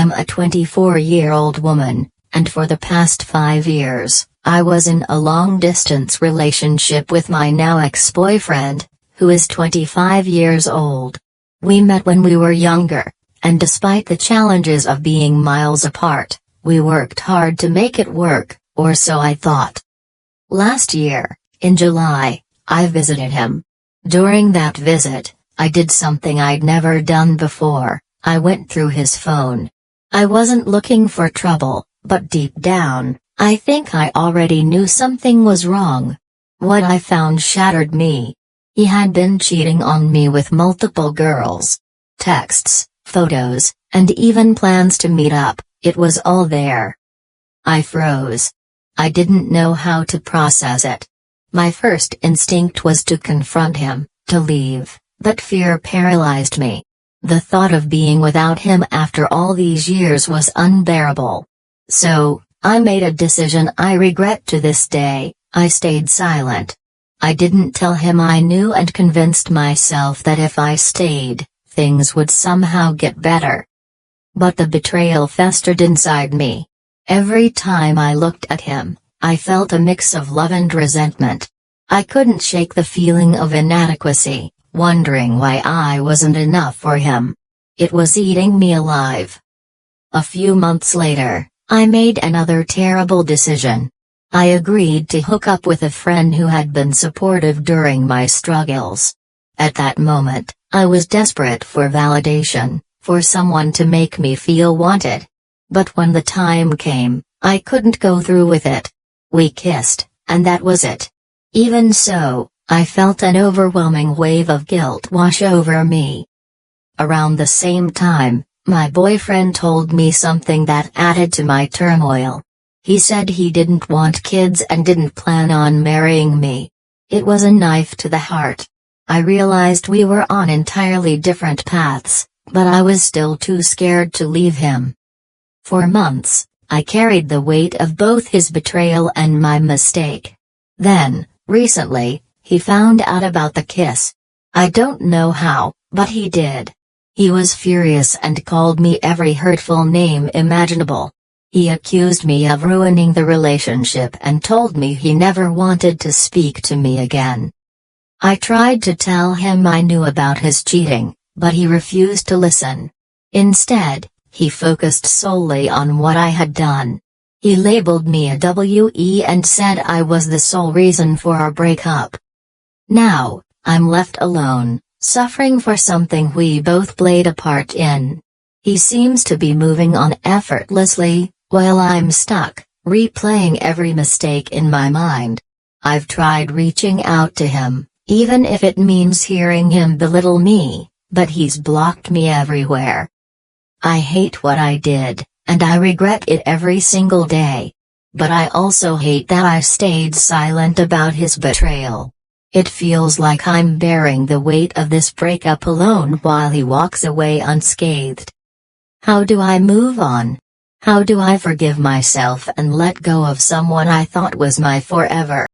I'm a 24-year-old woman, and for the past 5 years, I was in a long-distance relationship with my now ex-boyfriend, who is 25 years old. We met when we were younger, and despite the challenges of being miles apart, we worked hard to make it work, or so I thought. Last year, in July, I visited him. During that visit, I did something I'd never done before. I went through his phone. I wasn't looking for trouble, but deep down, I think I already knew something was wrong. What I found shattered me. He had been cheating on me with multiple girls. Texts, photos, and even plans to meet up, it was all there. I froze. I didn't know how to process it. My first instinct was to confront him, to leave, but fear paralyzed me. The thought of being without him after all these years was unbearable. So, I made a decision I regret to this day. I stayed silent. I didn't tell him I knew and convinced myself that if I stayed, things would somehow get better. But the betrayal festered inside me. Every time I looked at him, I felt a mix of love and resentment. I couldn't shake the feeling of inadequacy, wondering why I wasn't enough for him. It was eating me alive. A few months later, I made another terrible decision. I agreed to hook up with a friend who had been supportive during my struggles. At that moment, I was desperate for validation, for someone to make me feel wanted. But when the time came, I couldn't go through with it. We kissed, and that was it. Even so, I felt an overwhelming wave of guilt wash over me. Around the same time, my boyfriend told me something that added to my turmoil. He said he didn't want kids and didn't plan on marrying me. It was a knife to the heart. I realized we were on entirely different paths, but I was still too scared to leave him. For months, I carried the weight of both his betrayal and my mistake. Then, recently, he found out about the kiss. I don't know how, but he did. He was furious and called me every hurtful name imaginable. He accused me of ruining the relationship and told me he never wanted to speak to me again. I tried to tell him I knew about his cheating, but he refused to listen. Instead, he focused solely on what I had done. He labeled me a WE and said I was the sole reason for our breakup. Now, I'm left alone, suffering for something we both played a part in. He seems to be moving on effortlessly, while I'm stuck, replaying every mistake in my mind. I've tried reaching out to him, even if it means hearing him belittle me, but he's blocked me everywhere. I hate what I did, and I regret it every single day. But I also hate that I stayed silent about his betrayal. It feels like I'm bearing the weight of this breakup alone while he walks away unscathed. How do I move on? How do I forgive myself and let go of someone I thought was my forever?